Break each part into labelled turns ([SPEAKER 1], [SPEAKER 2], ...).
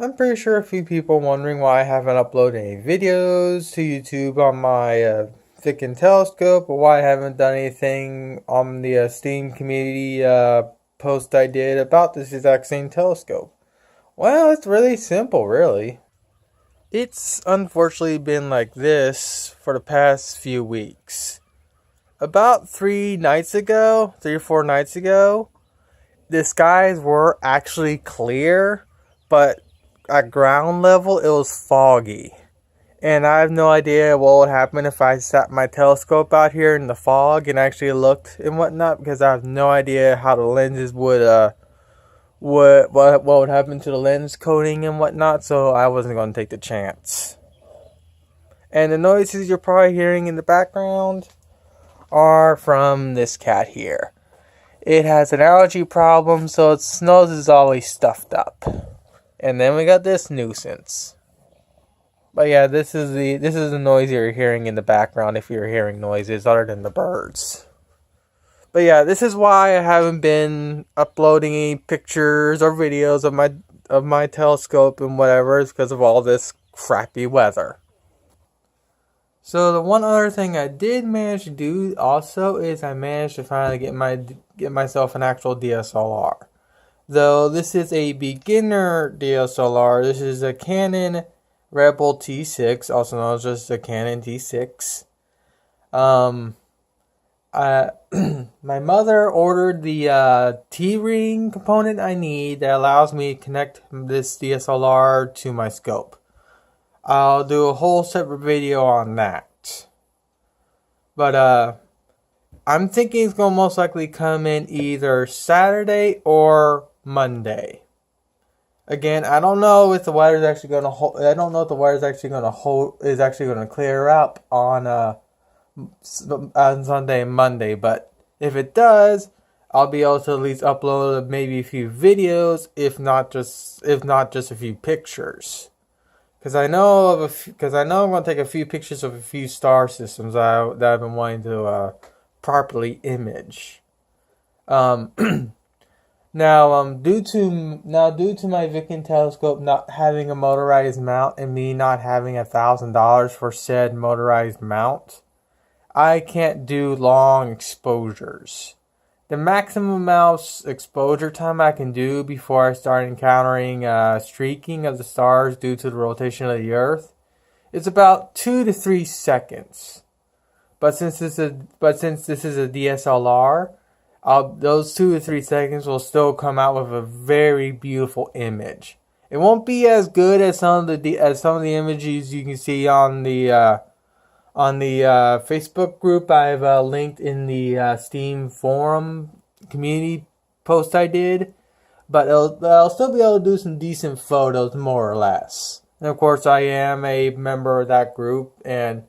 [SPEAKER 1] I'm pretty sure a few people wondering why I haven't uploaded any videos to YouTube on my Vickin telescope, or why I haven't done anything on the Steam community post I did about this exact same telescope. Well, it's really simple, really. It's unfortunately been like this for the past few weeks. About 3 or 4 nights ago, the skies were actually clear, but at ground level it was foggy. And I have no idea what would happen if I sat my telescope out here in the fog and actually looked and whatnot, because I have no idea how the lenses what would happen to the lens coating and whatnot, so I wasn't going to take the chance. And the noises you're probably hearing in the background are from this cat here. It has an allergy problem, so its nose is always stuffed up. And then we got this nuisance. But yeah, this is the noise you're hearing in the background if you're hearing noises other than the birds. But yeah, this is why I haven't been uploading any pictures or videos of my telescope and whatever. It's because of all this crappy weather. So the one other thing I did manage to do also is I managed to finally get myself an actual DSLR. Though this is a beginner DSLR, this is a Canon Rebel T6, also known as just a Canon T6. My mother ordered the T-ring component I need that allows me to connect this DSLR to my scope. I'll do a whole separate video on that. But I'm thinking it's going to most likely come in either Saturday or Monday. Again, I don't know if the weather's actually going to hold. I don't know if the weather's actually going to hold. Is actually going to clear up on Sunday and Monday. But if it does, I'll be able to at least upload maybe a few videos, if not just a few pictures. Because I know I'm going to take a few pictures of a few star systems that I've been wanting to properly image. Now, due to my Vickin telescope not having a motorized mount and me not having $1,000 for said motorized mount, I can't do long exposures. The maximum amount exposure time I can do before I start encountering streaking of the stars due to the rotation of the Earth is about 2 to 3 seconds. But since this is a DSLR, those 2 to 3 seconds will still come out with a very beautiful image. It won't be as good as some of the images you can see on the Facebook group I've linked in the Steam forum community post I did, but I'll still be able to do some decent photos, more or less. And of course, I am a member of that group, and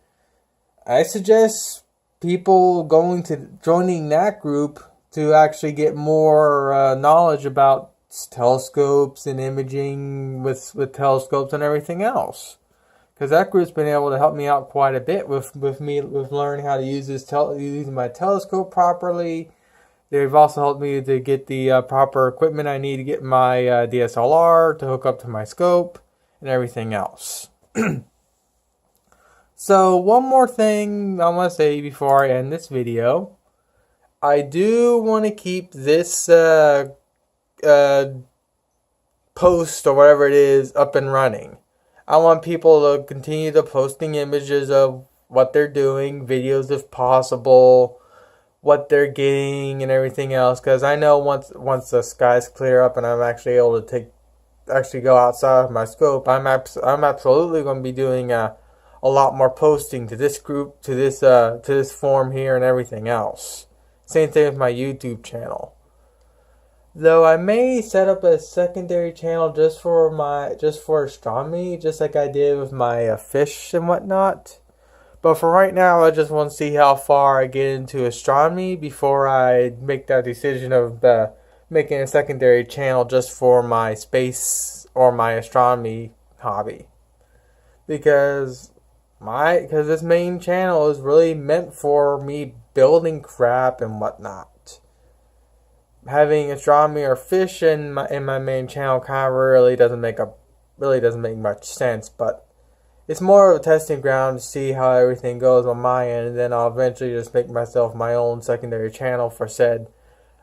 [SPEAKER 1] I suggest people joining that group to actually get more knowledge about telescopes and imaging with telescopes and everything else. Because that group's been able to help me out quite a bit with learning how to use using my telescope properly. They've also helped me to get the proper equipment I need to get my DSLR to hook up to my scope and everything else. So one more thing I want to say before I end this video. I do want to keep this post or whatever it is up and running. I want people to continue to posting images of what they're doing, videos if possible, what they're getting and everything else. Because I know once the skies clear up and I'm actually able to go outside of my scope, I'm absolutely going to be doing a lot more posting to this group, to this forum here, and everything else. Same thing with my YouTube channel. Though I may set up a secondary channel just for astronomy, just like I did with my fish and whatnot. But for right now, I just want to see how far I get into astronomy before I make that decision of making a secondary channel just for my space or my astronomy hobby. Because this main channel is really meant for me building crap and whatnot. Having astronomy or fish in my main channel kind of really doesn't make really doesn't make much sense, but it's more of a testing ground to see how everything goes on my end, and then I'll eventually just make myself my own secondary channel for said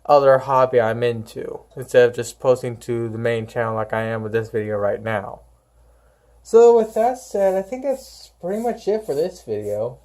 [SPEAKER 1] other hobby I'm into, instead of just posting to the main channel like I am with this video right now. So with that said, I think that's pretty much it for this video.